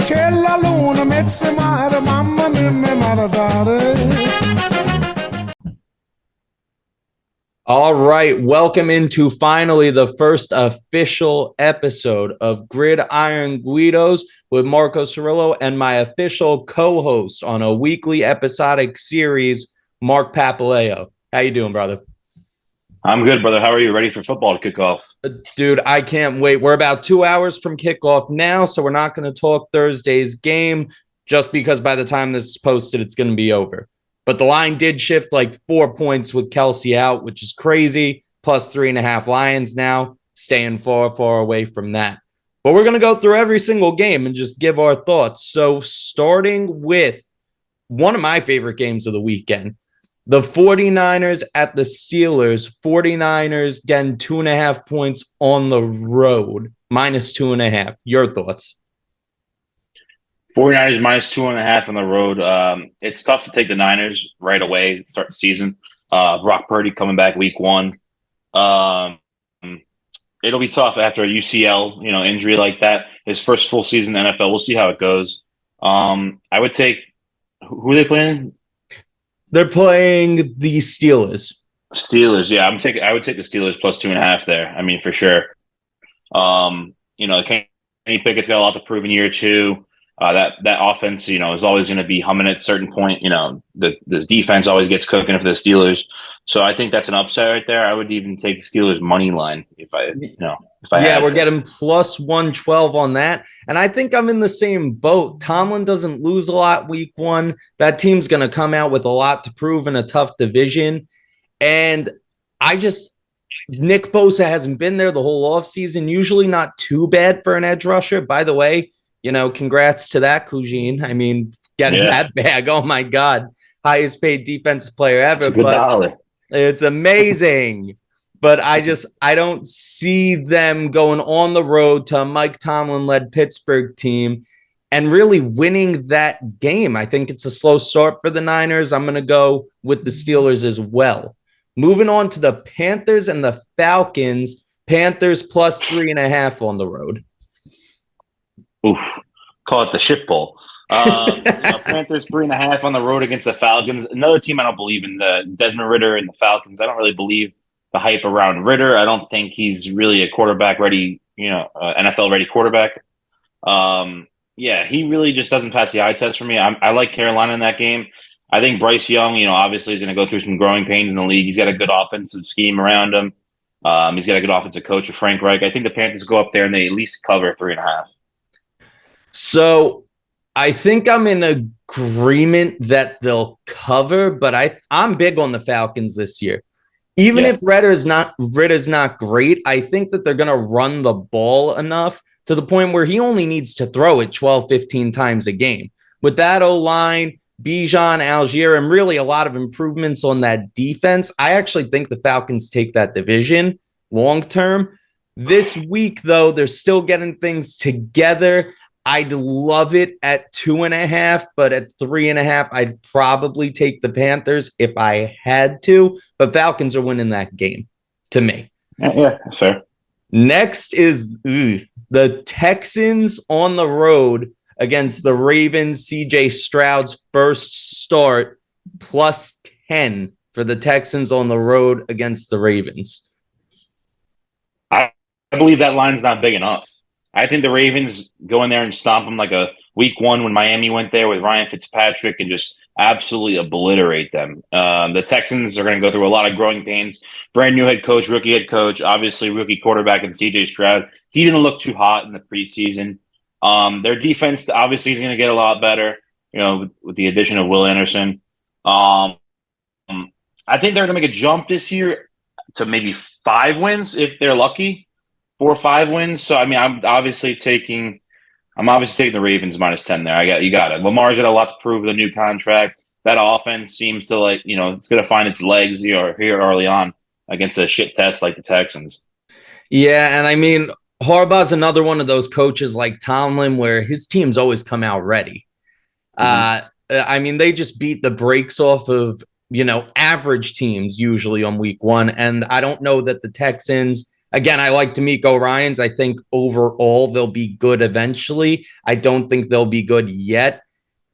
C'è la luna, mezzo mare, mamma mia, mi maradare. All right, welcome into finally the first official episode of Gridiron Guidos with Marco Cirillo and my official co-host on a weekly episodic series, Mark Papaleo. How you doing, brother? I'm good, brother. How are you? Ready for football to kick off? Dude, I can't wait. We're about 2 hours from kickoff now, so we're not going to talk Thursday's game just because by the time this is posted, it's going to be over. But the line did shift like 4 points with Kelsey out, which is crazy. Plus 3.5 Lions now, staying far, far away from that. But we're going to go through every single game and just give our thoughts. So starting with one of my favorite games of the weekend, the 49ers at the Steelers. 49ers getting 2.5 points on the road, minus 2.5. Your thoughts? 49ers minus 2.5 on the road. It's tough to take the Niners right away, start the season. Brock Purdy coming back week one. Um, it'll be tough after a UCL, injury like that. His first full season in the NFL. We'll see how it goes. I would take who are they playing? They're playing the Steelers. Steelers. Yeah, I would take the Steelers plus 2.5 there. I mean, for sure. Kenny Pickett's got a lot to prove in year two. That offense, is always going to be humming at a certain point. The defense always gets cooking for the Steelers. So I think that's an upset right there. I would even take Steelers money line if I Yeah, had we're to. getting plus 112 on that. And I think I'm in the same boat. Tomlin doesn't lose a lot week one. That team's going to come out with a lot to prove in a tough division. And Nick Bosa hasn't been there the whole offseason. Usually not too bad for an edge rusher. By the way, congrats to that, Cougine. I mean, getting Yeah, that bag. Oh, my God. Highest paid defensive player it's ever. a good But dollar. it's amazing. But I don't see them going on the road to a Mike Tomlin-led Pittsburgh team and really winning that game. I think it's a slow start for the Niners. I'm going to go with the Steelers as well. Moving on to the Panthers and the Falcons. Panthers plus 3.5 on the road. Oof, call it the shit bowl. Panthers 3.5 on the road against the Falcons. Another team I don't believe in, the Desmond Ridder and the Falcons. I don't really believe the hype around Ridder. I don't think he's really a quarterback ready, NFL ready quarterback. Yeah, he really just doesn't pass the eye test for me. I like Carolina in that game. I think Bryce Young, obviously is going to go through some growing pains in the league. He's got a good offensive scheme around him. He's got a good offensive coach with Frank Reich. I think the Panthers go up there and they at least cover 3.5. So I think I'm in agreement that they'll cover, but I'm big on the Falcons this year. Even if Ridder's not great, I think that they're going to run the ball enough to the point where he only needs to throw it 12, 15 times a game. With that O-line, Bijan, Algier, and really a lot of improvements on that defense, I actually think the Falcons take that division long term. This week, though, they're still getting things together. I'd love it at 2.5, but at 3.5, I'd probably take the Panthers if I had to. But Falcons are winning that game to me. Yeah, fair. Next is the Texans on the road against the Ravens. CJ Stroud's first start, plus 10 for the Texans on the road against the Ravens. I believe that line's not big enough. I think the Ravens go in there and stomp them like a week one when Miami went there with Ryan Fitzpatrick and just absolutely obliterate them. The Texans are going to go through a lot of growing pains. Brand new head coach, rookie head coach, obviously rookie quarterback in CJ Stroud. He didn't look too hot in the preseason. Their defense obviously is going to get a lot better, with the addition of Will Anderson. I think they're going to make a jump this year to maybe 5 wins if they're lucky. 4 or 5 wins. So I mean, I'm obviously taking the Ravens minus 10 there. You got it. Lamar's got a lot to prove with a new contract. That offense seems to it's going to find its legs here early on against a shit test like the Texans. Yeah, and I mean, Harbaugh's another one of those coaches like Tomlin where his teams always come out ready. I mean, they just beat the brakes off of, average teams usually on week one. And I don't know that the Texans Again, I like D'Amico Ryans. I think overall they'll be good eventually. I don't think they'll be good yet.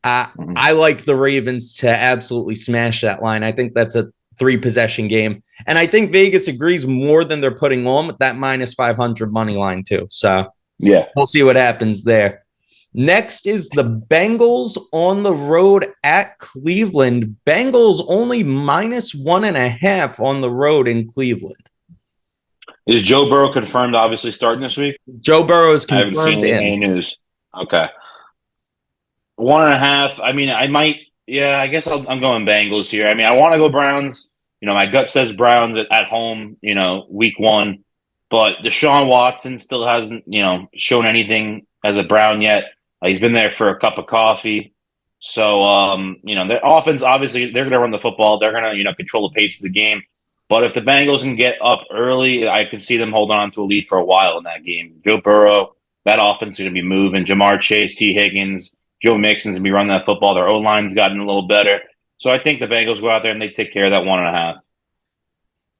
I like the Ravens to absolutely smash that line. I think that's a 3-possession game. And I think Vegas agrees more than they're putting on with that minus 500 money line too. So yeah, we'll see what happens there. Next is the Bengals on the road at Cleveland. Bengals only minus 1.5 on the road in Cleveland. is Joe Burrow confirmed? Obviously, starting this week. Joe Burrow is I haven't seen confirmed any in. news. Okay, 1.5. I mean, I might. Yeah, I guess I'm going Bengals here. I mean, I want to go Browns. My gut says Browns at home. Week 1, but Deshaun Watson still hasn't shown anything as a Brown yet. He's been there for a cup of coffee. So their offense, obviously, they're going to run the football. They're going to control the pace of the game. But if the Bengals can get up early, I can see them holding on to a lead for a while in that game. Joe Burrow, that offense is going to be moving. Jamar Chase, T. Higgins, Joe Mixon's going to be running that football. Their O-line's gotten a little better. So I think the Bengals go out there and they take care of that 1.5.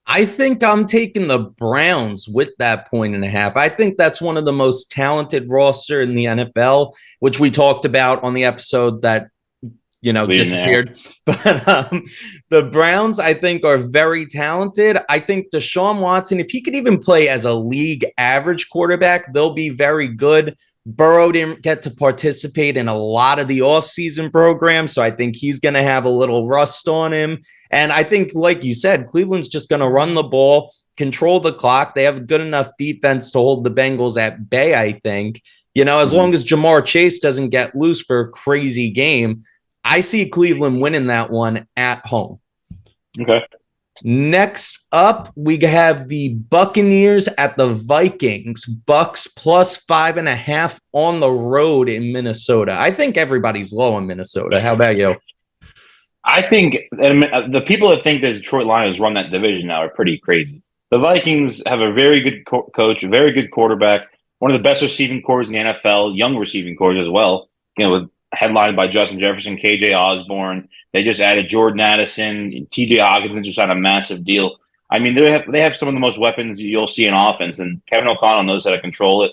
I think I'm taking the Browns with that 1.5. I think that's one of the most talented roster in the NFL, which we talked about on the episode that disappeared. But the Browns, I think, are very talented. I think Deshaun Watson, if he could even play as a league average quarterback, they'll be very good. Burrow didn't get to participate in a lot of the offseason program, so I think he's going to have a little rust on him. And I think, like you said, Cleveland's just going to run the ball, control the clock. They have a good enough defense to hold the Bengals at bay, I think. As long as Jamar Chase doesn't get loose for a crazy game, I see Cleveland winning that one at home. Okay. Next up, we have the Buccaneers at the Vikings. Bucks plus 5.5 on the road in Minnesota. I think everybody's low in Minnesota. How about you? I think the people that think the Detroit Lions run that division now are pretty crazy. The Vikings have a very good coach, a very good quarterback, one of the best receiving corps in the NFL, young receiving corps as well. With headlined by Justin Jefferson, KJ Osborne. They just added Jordan Addison, TJ Hawkins just had a massive deal. I mean, they have some of the most weapons you'll see in offense, and Kevin O'Connell knows how to control it.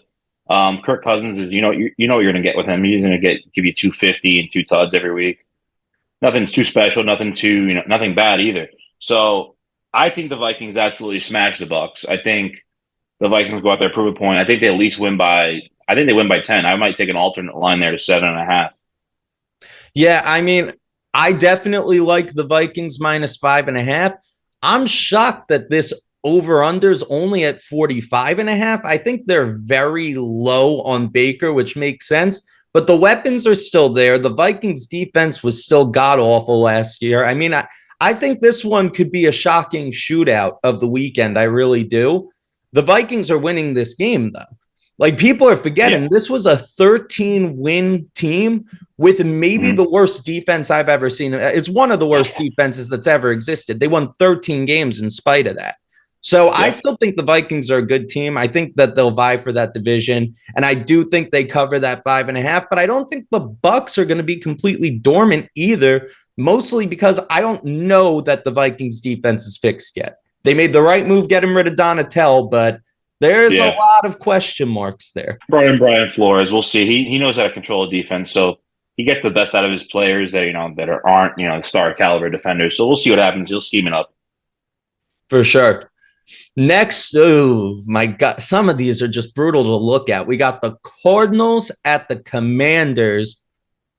Kirk Cousins is what you're going to get with him. He's going to give you 250 and 2 tuds every week. Nothing too special, nothing bad either. So I think the Vikings absolutely smash the Bucks. I think the Vikings go out there, prove a point. I think they at least win by. I think they win by 10. I might take an alternate line there to 7.5. Yeah, I mean, I definitely like the Vikings minus 5.5. I'm shocked that this over-under is only at 45.5. I think they're very low on Baker, which makes sense. But the weapons are still there. The Vikings defense was still god-awful last year. I mean, I think this one could be a shocking shootout of the weekend. I really do. The Vikings are winning this game, though. Like, people are forgetting, this was a 13-win team with maybe the worst defense I've ever seen. It's one of the worst defenses that's ever existed. They won 13 games in spite of that. So I still think the Vikings are a good team. I think that they'll vie for that division, and I do think they cover that 5.5. But I don't think the Bucks are going to be completely dormant either, mostly because I don't know that the Vikings defense is fixed yet. They made the right move getting rid of Donatel, but there's a lot of question marks there. Brian Flores, we'll see. He knows how to control a defense, so he gets the best out of his players that aren't star caliber defenders. So we'll see what happens. He'll scheme it up for sure. Next, oh my God, some of these are just brutal to look at. We got the Cardinals at the Commanders.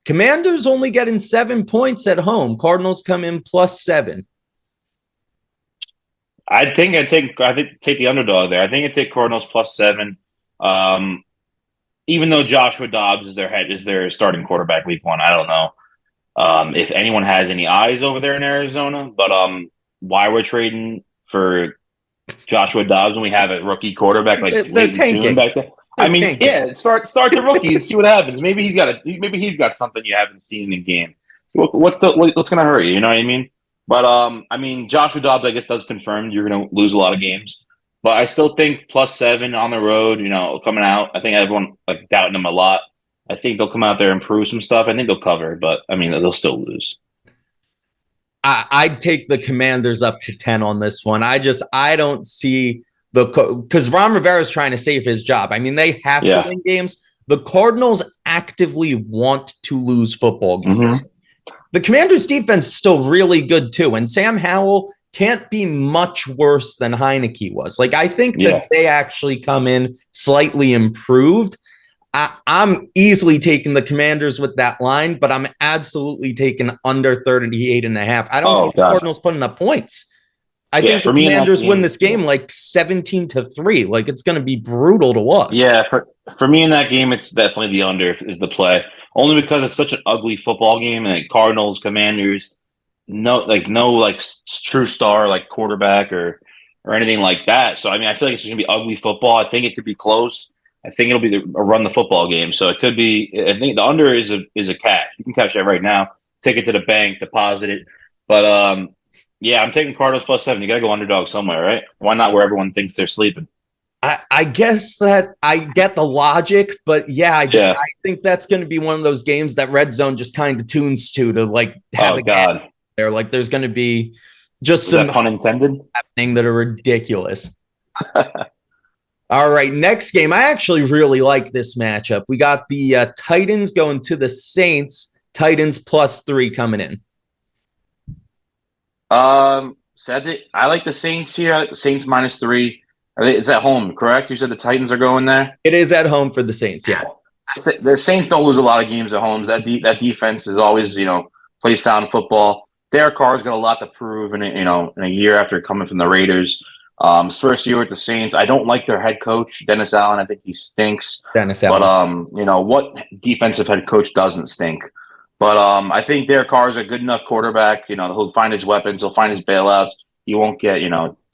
Commanders only getting 7 points at home. Cardinals come in plus 7. I think I'd take the underdog there. I think I'd take Cardinals plus 7. Even though Joshua Dobbs is their starting quarterback week 1, I don't know if anyone has any eyes over there in Arizona. But why we're trading for Joshua Dobbs when we have a rookie quarterback like they're tanking back there? Start the rookie and see what happens. Maybe he's got something you haven't seen in game. So what's going to hurt you? You know what I mean? But Joshua Dobbs, I guess, does confirm you're going to lose a lot of games. But I still think plus 7 on the road, coming out. I think everyone doubting them a lot. I think they'll come out there and prove some stuff. I think they'll cover, but they'll still lose. I'd take the Commanders up to 10 on this one. I don't see because Ron Rivera is trying to save his job. I mean, they have to win games. The Cardinals actively want to lose football games. The Commanders' defense is still really good too, and Sam Howell can't be much worse than Heineke was. Like, I think that they actually come in slightly improved. I'm easily taking the Commanders with that line, but I'm absolutely taking under 38.5. I don't see the Cardinals putting up points. I think the Commanders win this game like 17-3. Like, it's going to be brutal to watch. Yeah, for me in that game, it's definitely the under is the play. Only because it's such an ugly football game, and like Cardinals, Commanders, no true star like quarterback or anything like that. So I mean, I feel like it's going to be ugly football. I think it could be close. I think it'll be a run the football game. So it could be. I think the under is a catch. You can catch that right now. Take it to the bank, deposit it. But yeah, I'm taking Cardinals +7. You got to go underdog somewhere, right? Why not where everyone thinks they're sleeping? I guess that I get the logic, but I think that's going to be one of those games that Red Zone just kind of tunes to like have a game there. Like, there's going to be just some pun intended happening that are ridiculous. All right, next game. I actually really like this matchup. We got the Titans going to the Saints. Titans +3 coming in. I like the Saints here. Saints -3. It's at home, correct? You said the Titans are going there? It is at home for the Saints, yeah. The Saints don't lose a lot of games at home. That defense is always, plays sound football. Derek Carr's got a lot to prove in a year after coming from the Raiders. His first year with the Saints. I don't like their head coach, Dennis Allen. I think he stinks. Dennis Allen. But what defensive head coach doesn't stink? But I think Derek Carr is a good enough quarterback. He'll find his weapons. He'll find his bailouts. He won't get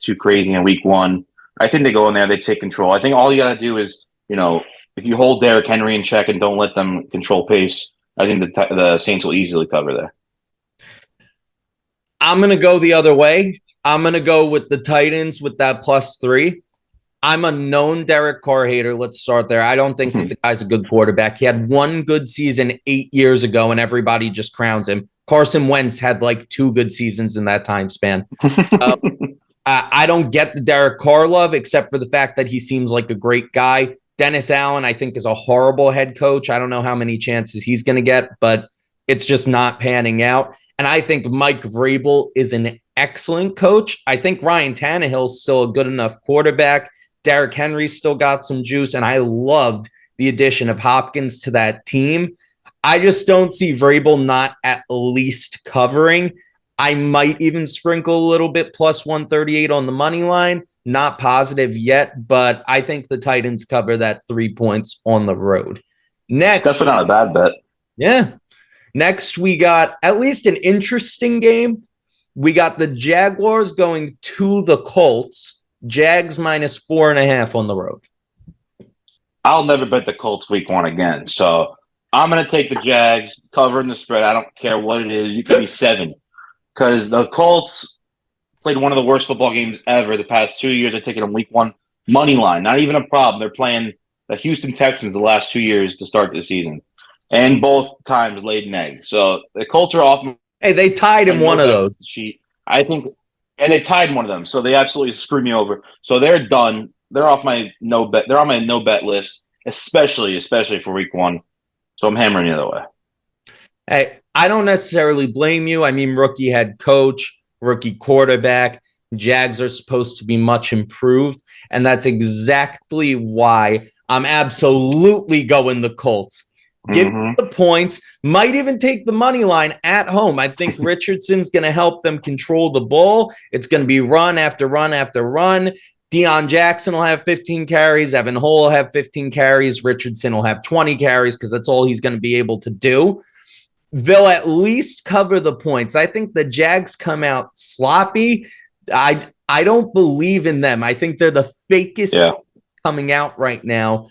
too crazy in week one. I think they go in there, they take control. I think all you got to do is, if you hold Derrick Henry in check and don't let them control pace, I think the Saints will easily cover there. I'm going to go the other way. I'm going to go with the Titans with that +3. I'm a known Derek Carr hater. Let's start there. I don't think that the guy's a good quarterback. He had one good season 8 years ago, and everybody just crowns him. Carson Wentz had like 2 good seasons in that time span. I don't get the Derek Carr love, except for the fact that he seems like a great guy. Dennis Allen, I think, is a horrible head coach. I don't know how many chances he's going to get, but it's just not panning out. And I think Mike Vrabel is an excellent coach. I think Ryan Tannehill's still a good enough quarterback. Derrick Henry's still got some juice, and I loved the addition of Hopkins to that team. I just don't see Vrabel not at least covering. I might even sprinkle a little bit +138 on the money line. Not positive yet, but I think the Titans cover that 3 points on the road. Next, definitely not a bad bet. Yeah. Next, we got at least an interesting game. We got the Jaguars going to the Colts. Jags -4.5 on the road. I'll never bet the Colts week one again. So I'm going to take the Jags, covering the spread. I don't care what it is. You could be 7. Because the Colts played one of the worst football games ever the past 2 years. They're taking them week one money line. Not even a problem. They're playing the Houston Texans the last 2 years to start the season. And both times laid an egg. So the Colts are off. Hey, they tied in one of those. Sheet. I think, and they tied one of them. So they absolutely screwed me over. So they're done. They're off my no bet. They're on my no bet list, especially for week one. So I'm hammering the other way. Hey, I don't necessarily blame you. I mean, rookie head coach, rookie quarterback. Jags are supposed to be much improved. And that's exactly why I'm absolutely going the Colts. Give me the points. Might even take the money line at home. I think Richardson's going to help them control the ball. It's going to be run after run after run. Deion Jackson will have 15 carries. Evan Hull will have 15 carries. Richardson will have 20 carries because that's all he's going to be able to do. They'll at least cover the points. I think the Jags come out sloppy. I don't believe in them. I think they're the fakest coming out right now.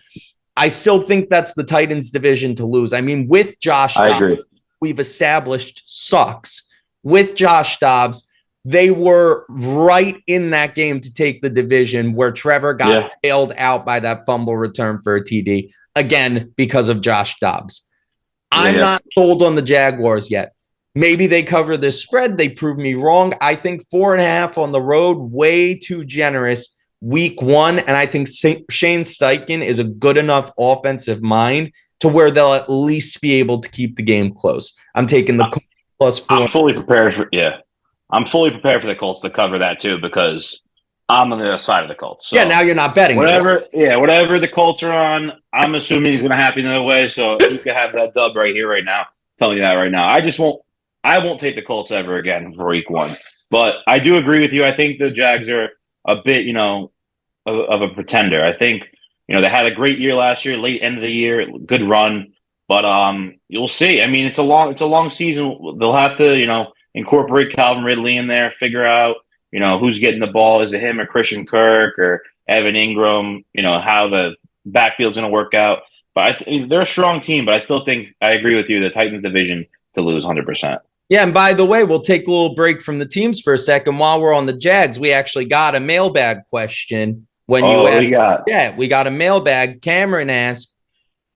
I still think that's the Titans division to lose. I mean, with Josh Dobbs, we've established sucks. With Josh Dobbs, they were right in that game to take the division where Trevor got bailed out by that fumble return for a TD, again, because of Josh Dobbs. I'm not sold on the Jaguars yet. Maybe they cover this spread. They prove me wrong. I think 4.5 on the road, way too generous week one, and I think Shane Steichen is a good enough offensive mind to where they'll at least be able to keep the game close. I'm taking the +4. I'm fully prepared for the Colts to cover that too, because I'm on the other side of the Colts. So yeah, now you're not betting. whatever the Colts are on, I'm assuming he's going to happen another way. So you can have that dub right here, right now. I'm telling you that right now. I won't take the Colts ever again for week one. But I do agree with you. I think the Jags are a bit, of a pretender. I think, they had a great year last year, late end of the year, good run. But you'll see. I mean, it's a long season. They'll have to, incorporate Calvin Ridley in there, figure out, who's getting the ball. Is it him or Christian Kirk or Evan Ingram? How the backfield's going to work out. But they're a strong team. But I still think I agree with you. The Titans division to lose 100%. Yeah, and by the way, we'll take a little break from the teams for a second. While we're on the Jags, we actually got a mailbag question. When you asked, we got a mailbag. Cameron asked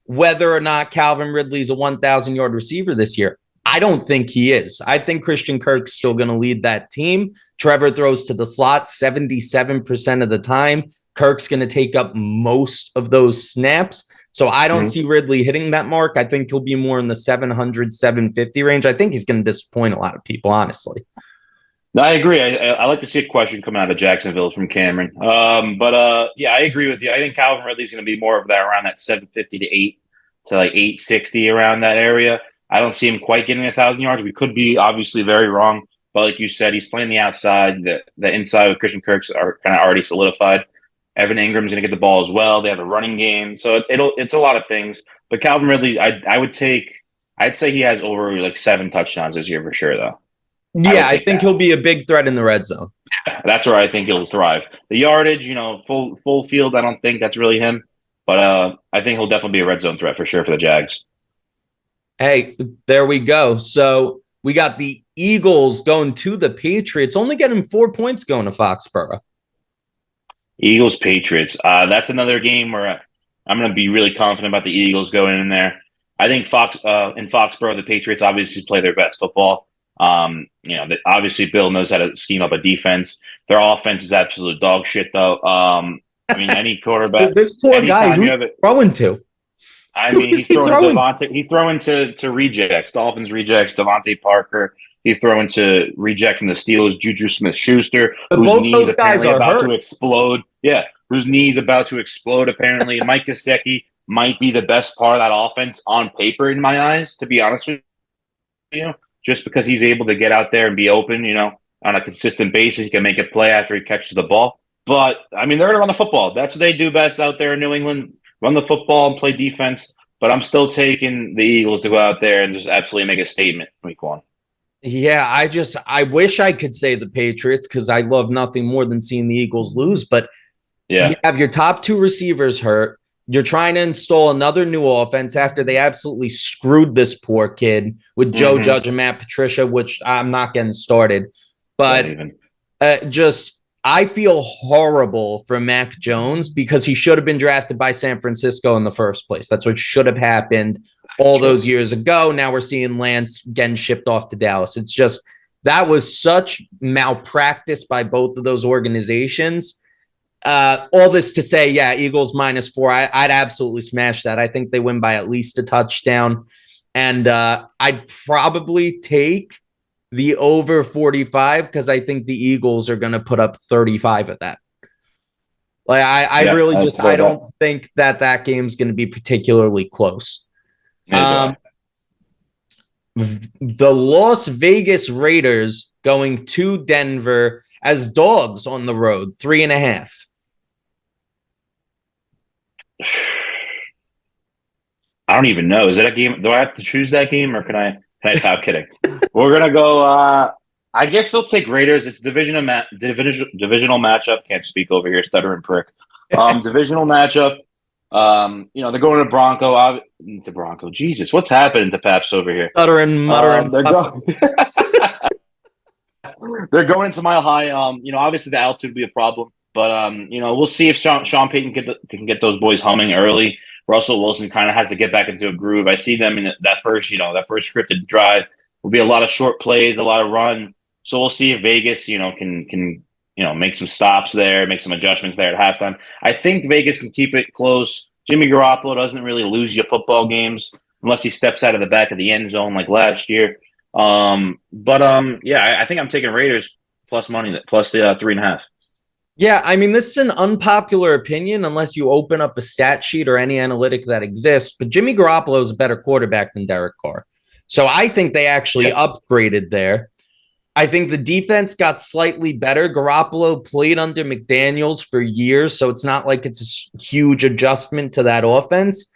whether or not Calvin Ridley's a 1,000-yard receiver this year. I don't think he is. I think Christian Kirk's still going to lead that team. Trevor throws to the slot 77% of the time. Kirk's going to take up most of those snaps. So I don't see Ridley hitting that mark. I think he'll be more in the 700, 750 range. I think he's going to disappoint a lot of people, honestly. No, I agree. I like to see a question come out of Jacksonville from Cameron. Yeah, I agree with you. I think Calvin Ridley's going to be more of that around that 750 to 860 around that area. I don't see him quite getting 1,000 yards. We could be obviously very wrong, but like you said, he's playing the outside. The inside with Christian Kirk's are kind of already solidified. Evan Ingram's going to get the ball as well. They have a running game, so it's a lot of things. But Calvin Ridley, I'd say he has over like 7 touchdowns this year for sure, though. Yeah, I think he'll be a big threat in the red zone. Yeah, that's where I think he'll thrive. The yardage, full field, I don't think that's really him. But I think he'll definitely be a red zone threat for sure for the Jags. Hey, there we go. So we got the Eagles going to the Patriots, only getting 4 points going to Foxborough. Eagles, Patriots. That's another game where I'm going to be really confident about the Eagles going in there. I think in Foxborough, the Patriots obviously play their best football. Obviously Bill knows how to scheme up a defense. Their offense is absolute dog shit, though. Any quarterback. This poor guy, who's throwing to? He's throwing to rejects, Dolphins rejects, Devontae Parker. He's throwing to reject from the Steelers, Juju Smith-Schuster, whose knees apparently about to explode. Yeah, whose knees about to explode, apparently. Mike Gesicki might be the best part of that offense on paper, in my eyes, to be honest with you. Just because he's able to get out there and be open, on a consistent basis. He can make a play after he catches the ball. But, they're going to run the football. That's what they do best out there in New England. Run the football and play defense. But I'm still taking the Eagles to go out there and just absolutely make a statement week one. Yeah, I wish I could say the Patriots because I love nothing more than seeing the Eagles lose. But you have your top 2 receivers hurt. You're trying to install another new offense after they absolutely screwed this poor kid with Joe Judge and Matt Patricia, which I'm not getting started. But I feel horrible for Mac Jones because he should have been drafted by San Francisco in the first place. That's what should have happened all those years ago. Now we're seeing Lance getting shipped off to Dallas. It's just that was such malpractice by both of those organizations. All this to say, yeah, Eagles -4. I'd absolutely smash that. I think they win by at least a touchdown. And I'd probably take the over 45 because I think the Eagles are going to put up 35 of that. Like I don't think that game's going to be particularly close. The Las Vegas Raiders going to Denver as dogs on the road, 3.5. I don't even know. Is that a game? Do I have to choose that game, or can I stop kidding? We're gonna go. I guess they'll take Raiders. It's divisional matchup. Can't speak over here, stuttering prick. Divisional matchup. They're going to Bronco. To Bronco. Jesus, what's happening to Paps over here? Stuttering, muttering. They're going into Mile High. Obviously the altitude will be a problem, but we'll see if Sean Payton can get those boys humming early. Russell Wilson kind of has to get back into a groove. I see them in that first scripted drive will be a lot of short plays, a lot of run. So we'll see if Vegas, can make some stops there, make some adjustments there at halftime. I think Vegas can keep it close. Jimmy Garoppolo doesn't really lose you football games unless he steps out of the back of the end zone like last year. Yeah, I think I'm taking Raiders plus money, plus the 3.5. Yeah, I mean, this is an unpopular opinion unless you open up a stat sheet or any analytic that exists. But Jimmy Garoppolo is a better quarterback than Derek Carr. So I think they actually upgraded there. I think the defense got slightly better. Garoppolo played under McDaniels for years, so it's not like it's a huge adjustment to that offense.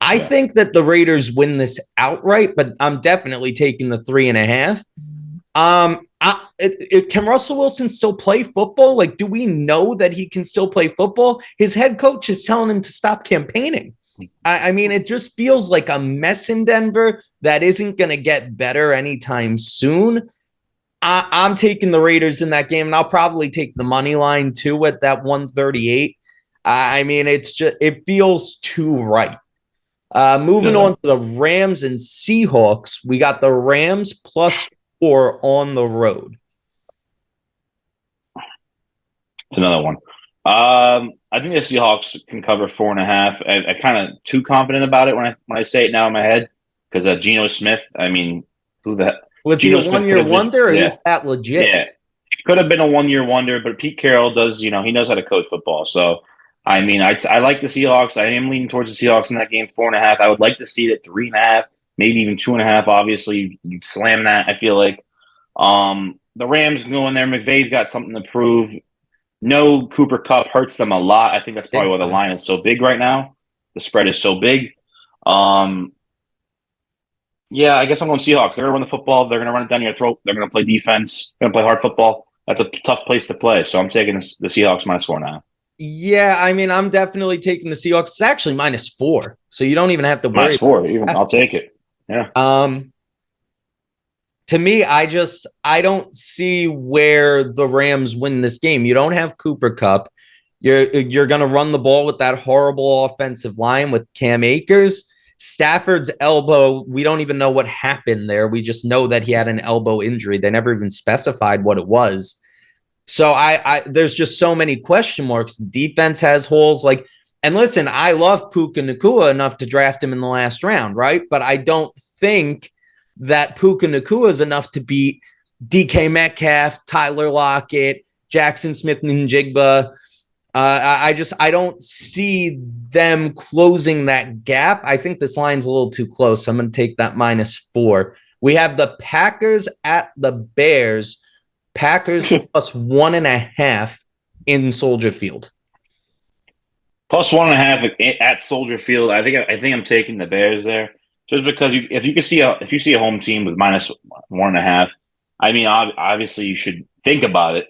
I think that the Raiders win this outright, but I'm definitely taking the 3.5. Can Russell Wilson still play football? Like, do we know that he can still play football? His head coach is telling him to stop campaigning. I mean, it just feels like a mess in Denver that isn't going to get better anytime soon. I'm taking the Raiders in that game, and I'll probably take the money line too at that 138. I mean, it feels too right. Moving on to the Rams and Seahawks, we got the Rams plus 4 on the road. It's another one. I think the Seahawks can cover 4.5. I'm kind of too confident about it when I say it now in my head because Geno Smith. I mean, who the was Geno he a 1 year wonder, or is that legit? Yeah, it could have been a 1 year wonder, but Pete Carroll does. He knows how to coach football. So I mean, I like the Seahawks. I am leaning towards the Seahawks in that game, 4.5. I would like to see it at 3.5, maybe even 2.5. Obviously, you slam that. I feel like the Rams go in there. McVay's got something to prove. No Cooper Kupp hurts them a lot. I think that's probably why the line is so big right now. The spread is so big. Yeah, I guess I'm going Seahawks. They're going to run the football. They're going to run it down your throat. They're going to play defense. They're going to play hard football. That's a tough place to play. So I'm taking the Seahawks minus 4.5. Yeah, I mean, I'm definitely taking the Seahawks. It's actually -4, so you don't even have to worry. -4, even I'll take it. Yeah. To me, I don't see where the Rams win this game. You don't have Cooper Kupp. You're going to run the ball with that horrible offensive line with Cam Akers. Stafford's elbow, we don't even know what happened there. We just know that he had an elbow injury. They never even specified what it was. So there's just so many question marks. The defense has holes. And listen, I love Puka Nacua enough to draft him in the last round, right? But I don't think that Puka Nacua is enough to beat DK Metcalf, Tyler Lockett, Jackson Smith-Njigba. I don't see them closing that gap. I think this line's a little too close. So I'm going to take that -4. We have the Packers at the Bears. Packers plus 1.5 in Soldier Field. Plus 1.5 at Soldier Field. I think I'm taking the Bears there, just because if you see a home team with -1.5, I mean, obviously you should think about it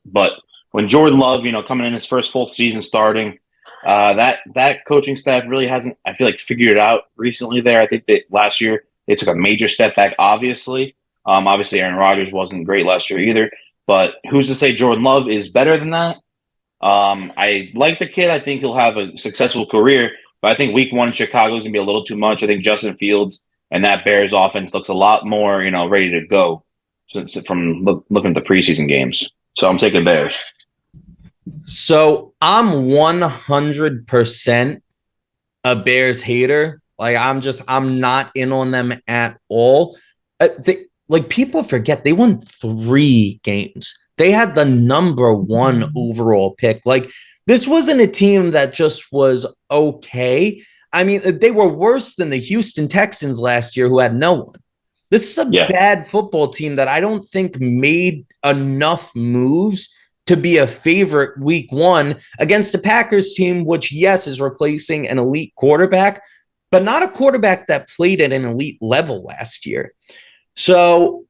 but when Jordan Love, coming in his first full season starting, that coaching staff really hasn't, I feel like, figured it out recently there. I think that last year they took a major step back, obviously. Obviously, Aaron Rodgers wasn't great last year either, but who's to say Jordan Love is better than that? I like the kid. I think he'll have a successful career, but I think week 1 in Chicago is going to be a little too much. I think Justin Fields and that Bears offense looks a lot more, ready to go from looking at the preseason games. So I'm taking Bears. So I'm 100% a Bears hater. I'm not in on them at all. People forget they won 3 games. They had the number 1 overall pick. This wasn't a team that just was okay. I mean, they were worse than the Houston Texans last year, who had no one. This is a bad football team that I don't think made enough moves to be a favorite week 1 against a Packers team, which, yes, is replacing an elite quarterback, but not a quarterback that played at an elite level last year. So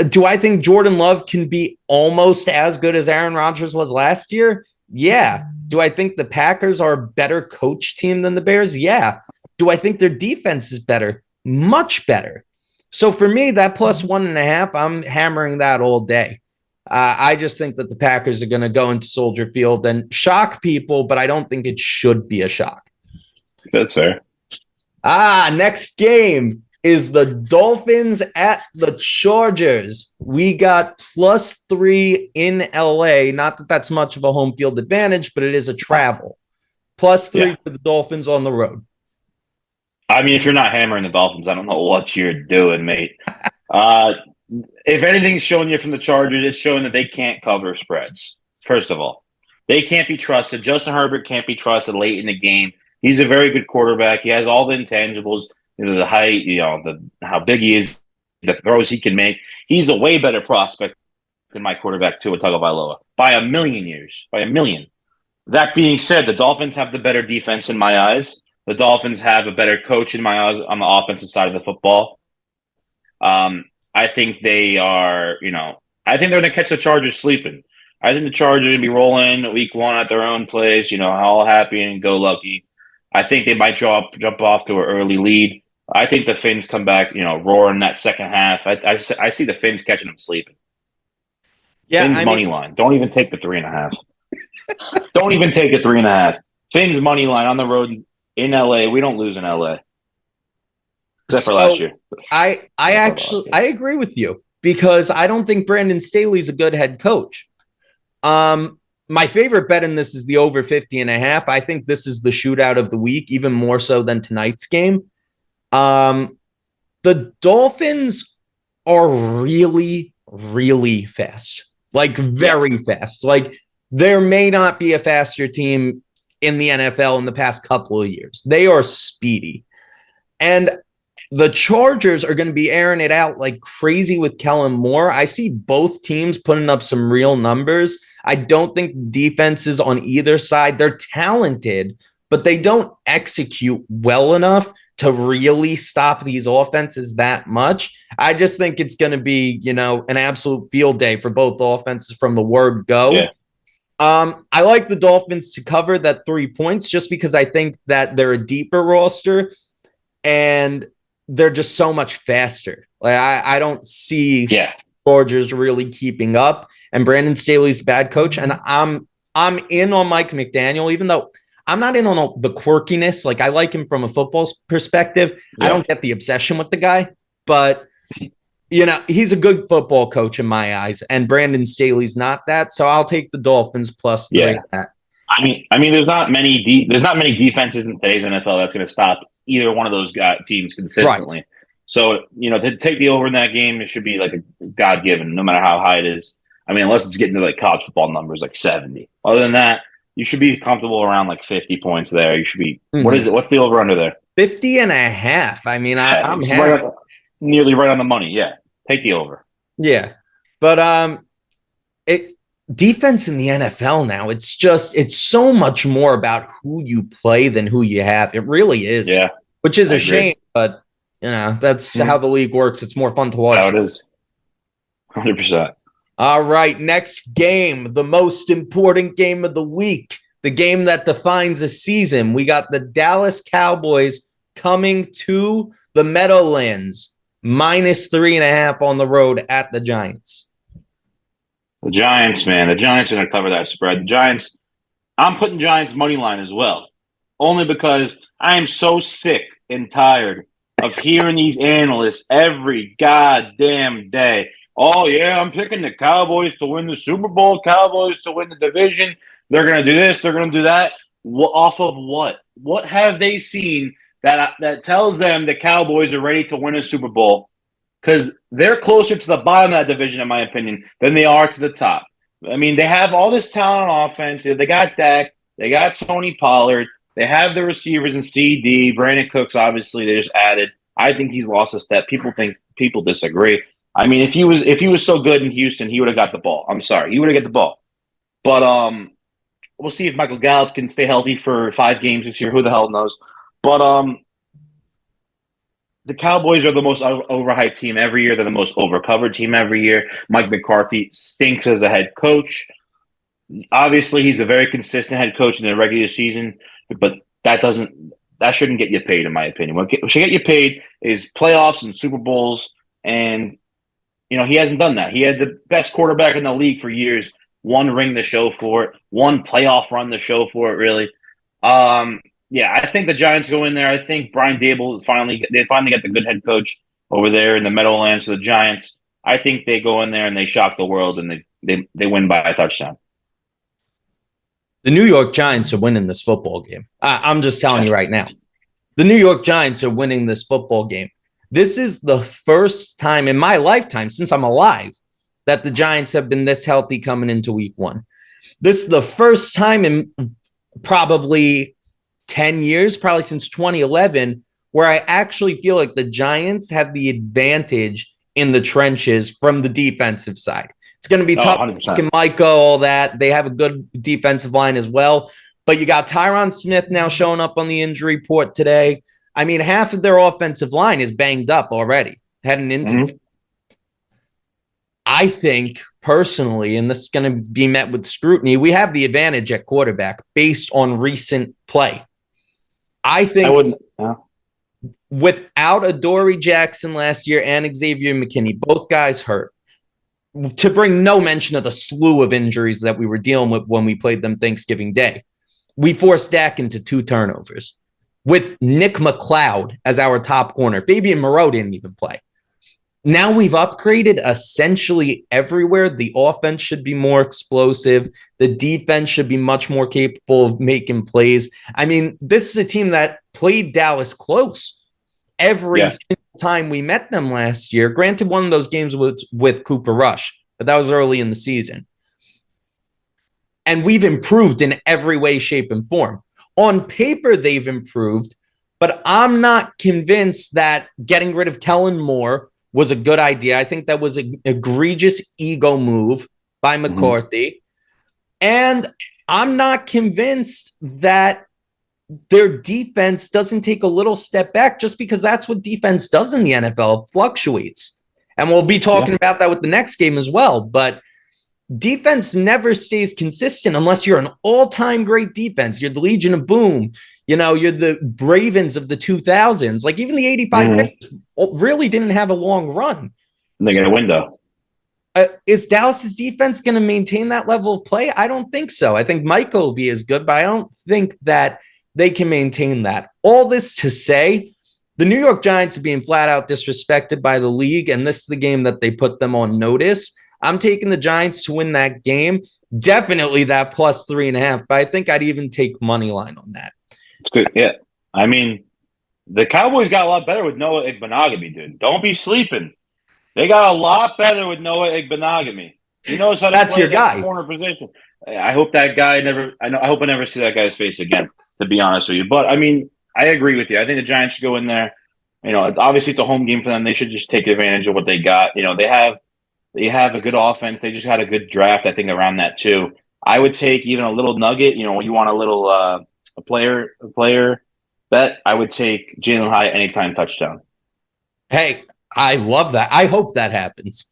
do I think Jordan Love can be almost as good as Aaron Rodgers was last year? Yeah. Do I think the Packers are a better coach team than the Bears? Yeah. Do I think their defense is better? Much better. So for me, that plus 1.5, I'm hammering that all day. I just think that the Packers are going to go into Soldier Field and shock people, but I don't think it should be a shock. That's fair. Next game. is the Dolphins at the Chargers. We got +3 in LA. Not that that's much of a home field advantage, but it is a travel. +3 for the Dolphins on the road. I mean, if you're not hammering the Dolphins, I don't know what you're doing, mate. If anything's showing you from the Chargers, it's showing that they can't cover spreads. First of all, they can't be trusted. Justin Herbert can't be trusted late in the game. He's a very good quarterback. He has all the intangibles, the height, how big he is, the throws he can make. He's a way better prospect than my quarterback, Tua Tagovailoa, by a million years, by a million. That being said, the Dolphins have the better defense in my eyes. The Dolphins have a better coach in my eyes on the offensive side of the football. I think they are, I think they're going to catch the Chargers sleeping. I think the Chargers are going to be rolling week 1 at their own place, all happy and go lucky. I think they might jump off to an early lead. I think the Finns come back, roaring that second half. I see the Finns catching them sleeping. Yeah, Finns money line. Don't even take the 3.5. Don't even take the 3.5. Finns money line on the road in LA. We don't lose in LA. Except for last year. I agree with you because I don't think Brandon Staley's a good head coach. My favorite bet in this is the over 50.5. I think this is the shootout of the week, even more so than tonight's game. The Dolphins are really, really fast, like very fast. Like there may not be a faster team in the NFL in the past couple of years. They are speedy. And the Chargers are going to be airing it out like crazy with Kellen Moore. I see both teams putting up some real numbers. I don't think defenses on either side, they're talented, but they don't execute well enough to really stop these offenses that much. I just think it's going to be, an absolute field day for both offenses from the word go. Yeah. I like the Dolphins to cover that 3 points just because I think that they're a deeper roster and they're just so much faster. Like I don't see Chargers really keeping up. And Brandon Staley's a bad coach. And I'm in on Mike McDaniel, even though I'm not in on the quirkiness. Like I like him from a football perspective. Yeah. I don't get the obsession with the guy, but he's a good football coach in my eyes. And Brandon Staley's not that. So I'll take the Dolphins +3. Yeah. I mean, there's not many defenses in today's NFL that's going to stop either one of those teams consistently. Right. So, to take the over in that game, it should be like a God-given, no matter how high it is. I mean, unless it's getting to like college football numbers, like 70. Other than that, you should be comfortable around like 50 points there. You should be, What is it? What's the over under there? 50.5. I mean, I'm happy. Nearly right on the money. Yeah. Take the over. Yeah. But, defense in the NFL now, it's so much more about who you play than who you have. It really is. Yeah. Which is a shame, but that's how the league works. It's more fun to watch. How it is. 100%. All right, next game, the most important game of the week, the game that defines a season. We got the Dallas Cowboys coming to the Meadowlands, -3.5 on the road at the Giants. The Giants, man. The Giants are going to cover that spread. The Giants, I'm putting Giants money line as well, only because I am so sick and tired of hearing these analysts every goddamn day. Oh, yeah, I'm picking the Cowboys to win the Super Bowl, Cowboys to win the division. They're going to do this, they're going to do that. Off of what? What have they seen that tells them the Cowboys are ready to win a Super Bowl? Because they're closer to the bottom of that division, in my opinion, than they are to the top. I mean, they have all this talent on offense. They got Dak. They got Tony Pollard. They have the receivers in CD. Brandon Cooks, obviously, they just added. I think he's lost a step. People disagree. I mean, if he was so good in Houston, he would have got the ball. I'm sorry. He would have got the ball. But we'll see if Michael Gallup can stay healthy for 5 games this year. Who the hell knows? But the Cowboys are the most overhyped team every year. They're the most overcovered team every year. Mike McCarthy stinks as a head coach. Obviously, he's a very consistent head coach in the regular season, but that shouldn't get you paid, in my opinion. What should get you paid is playoffs and Super Bowls, and he hasn't done that. He had the best quarterback in the league for years. 1 ring to show for it, 1 playoff run to show for it, really. Yeah, I think the Giants go in there. I think Brian Dable finally get the good head coach over there in the Meadowlands for the Giants. I think they go in there and they shock the world and they win by a touchdown. The New York Giants are winning this football game. I'm just telling you right now. The New York Giants are winning this football game. This is the first time in my lifetime since I'm alive that the Giants have been this healthy coming into week 1. This is the first time in probably 10 years, probably since 2011, where I actually feel like the Giants have the advantage in the trenches from the defensive side. It's going to be tough. 100%. Micah, all that. They have a good defensive line as well. But you got Tyron Smith now showing up on the injury report today. I mean, half of their offensive line is banged up already, heading into Mm-hmm. I think personally, and this is going to be met with scrutiny, we have the advantage at quarterback based on recent play. I think without Adoree Jackson last year and Xavier McKinney, both guys hurt, to bring no mention of the slew of injuries that we were dealing with when we played them Thanksgiving Day, we forced Dak into 2 turnovers with Nick McLeod as our top corner. Fabian Moreau didn't even play. Now we've upgraded essentially everywhere. The offense should be more explosive. The defense should be much more capable of making plays. I mean, this is a team that played Dallas close every single time we met them last year. Granted, one of those games was with Cooper Rush, but that was early in the season. And we've improved in every way, shape, and form. On paper, they've improved, but I'm not convinced that getting rid of Kellen Moore was a good idea. I think that was an egregious ego move by McCarthy. And I'm not convinced that their defense doesn't take a little step back just because that's what defense does in the NFL. It fluctuates. And we'll be talking about that with the next game as well. But defense never stays consistent unless you're an all-time great defense. You're the Legion of Boom. You know, you're the Ravens of the 2000s. Like even the 85 really didn't have a long run. They get a window. Is Dallas's defense going to maintain that level of play? I don't think so. I think Micah will be as good, but I don't think that they can maintain that. All this to say, the New York Giants are being flat out disrespected by the league, and this is the game that they put them on notice. I'm taking the Giants to win that game. Definitely that plus 3.5, but I think I'd even take money line on that. It's good. Yeah. I mean, the Cowboys got a lot better with Noah Igbenogany, dude. Don't be sleeping. They got a lot better with Noah Igbenogany. He knows how to That's play your guy. Corner position. I hope that guy never. I hope I never see that guy's face again. To be honest with you, but I mean, I agree with you. I think the Giants should go in there. You know, obviously it's a home game for them. They should just take advantage of what they got. You know, they have a good offense. They just had a good draft, I think, around that too. I would take even a little nugget. You know, when you want a little a player bet, I would take Jalen Hyatt anytime touchdown. Hey, I love that. I hope that happens.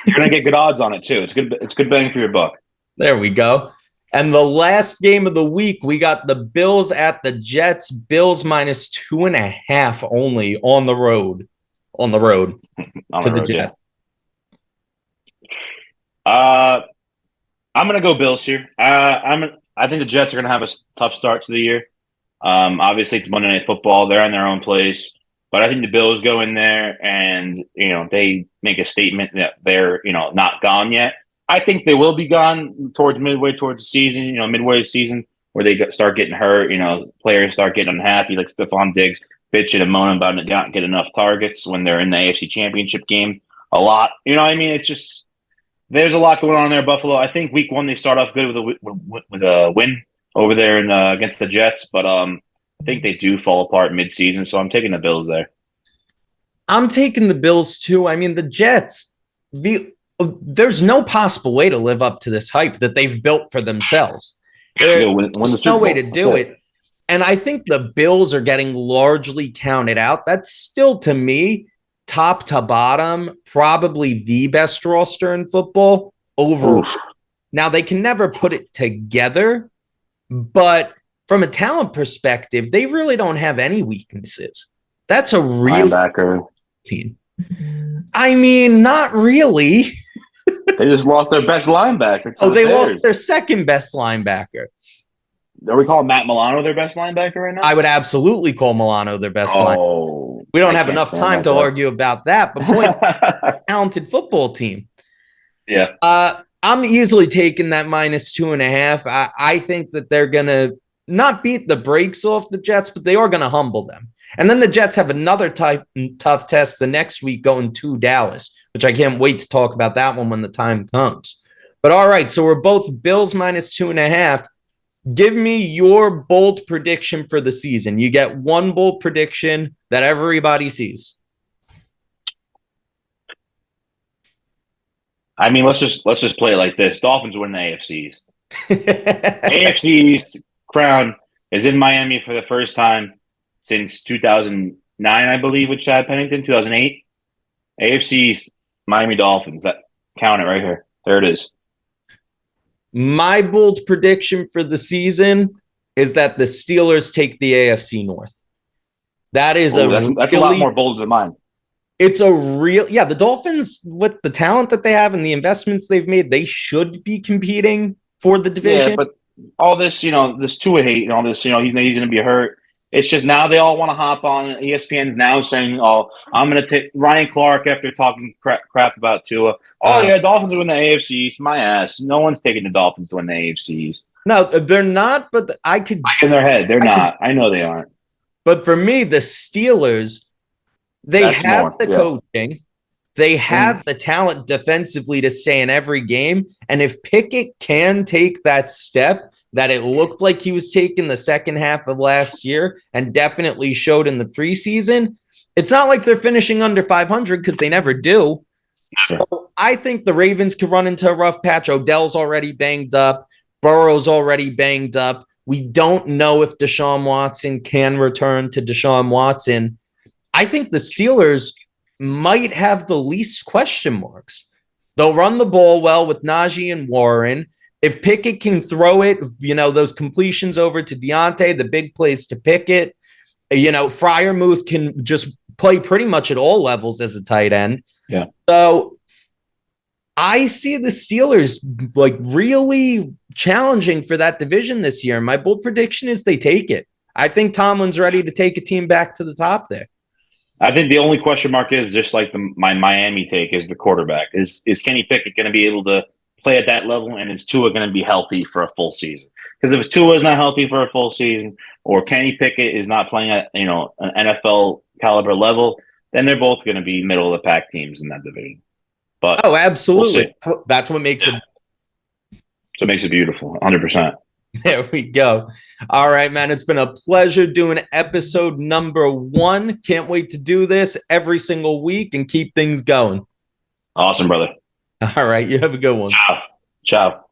You're gonna get good odds on it too. It's good. It's good bang for your buck. There we go. And the last game of the week, we got the Bills at the Jets. Bills minus 2.5 only on the road. To the Jets. Yeah. I'm gonna go Bills here. I think the Jets are gonna have a tough start to the year. Obviously it's Monday Night Football. They're in their own place, but I think the Bills go in there and they make a statement that they're not gone yet. I think they will be gone midway towards the season. Midway of the season where they start getting hurt. Players start getting unhappy, like Stephon Diggs bitching and moaning about not getting enough targets when they're in the AFC Championship game. A lot. You know what I mean? It's just. There's a lot going on there, Buffalo. I think week 1 they start off good with a win over there against the Jets, but I think they do fall apart mid-season, so I'm taking the Bills there. I'm taking the Bills too. I mean, the Jets, there's no possible way to live up to this hype that they've built for themselves. There's no way to do it. And I think the Bills are getting largely counted out. That's still, to me, top to bottom, probably the best roster in football overall. Now, they can never put it together, but from a talent perspective, they really don't have any weaknesses. That's a real linebacker team. I mean, not really. They just lost their best linebacker. They lost their second best linebacker. Are we calling Matt Milano their best linebacker right now? I would absolutely call Milano their best linebacker. We don't have enough time to argue about that, but point, talented football team. Yeah. I'm easily taking that -2.5. I think that they're going to not beat the brakes off the Jets, but they are going to humble them. And then the Jets have another tough test the next week going to Dallas, which I can't wait to talk about that one when the time comes. But all right, so we're both Bills -2.5. Give me your bold prediction for the season. You get one bold prediction that everybody sees. I mean, let's just play it like this. Dolphins win the AFC East. AFC East crown is in Miami for the first time since 2009, I believe, with Chad Pennington, 2008. AFC East, Miami Dolphins. That count it right here. There it is. My bold prediction for the season is that the Steelers take the AFC North. That is that's a lot more bold than mine. It's a real, the Dolphins, with the talent that they have and the investments they've made, they should be competing for the division. Yeah, but all this, this Tua hate and all this, he's going to be hurt. It's just now they all want to hop on. ESPN's now saying, "Oh, I'm going to take Ryan Clark after talking crap about Tua." Oh yeah, Dolphins win the AFC East. My ass. No one's taking the Dolphins to win the AFC East. No, they're not. But I could in their head, they're not. I know they aren't. But for me, the Steelers, they have the coaching. They have the talent defensively to stay in every game. And if Pickett can take that step that it looked like he was taking the second half of last year and definitely showed in the preseason, it's not like they're finishing under 500 because they never do. So I think the Ravens could run into a rough patch. Odell's already banged up. Burrow's already banged up. We don't know if Deshaun Watson can return to Deshaun Watson. I think the Steelers might have the least question marks. They'll run the ball well with Najee and Warren. If Pickett can throw it, those completions over to Deontay, the big plays to Pickett, Freiermuth can just play pretty much at all levels as a tight end. Yeah. So I see the Steelers really challenging for that division this year. My bold prediction is they take it. I think Tomlin's ready to take a team back to the top there. I think the only question mark is just like my Miami take is the quarterback. Is Kenny Pickett going to be able to play at that level, and is Tua going to be healthy for a full season? Because if Tua is not healthy for a full season, or Kenny Pickett is not playing at an NFL caliber level, then they're both going to be middle of the pack teams in that division. But absolutely, that's what makes it. So it makes it beautiful, 100%. There we go. All right, man. It's been a pleasure doing episode number 1. Can't wait to do this every single week and keep things going. Awesome, brother. All right. You have a good one. Ciao. Ciao.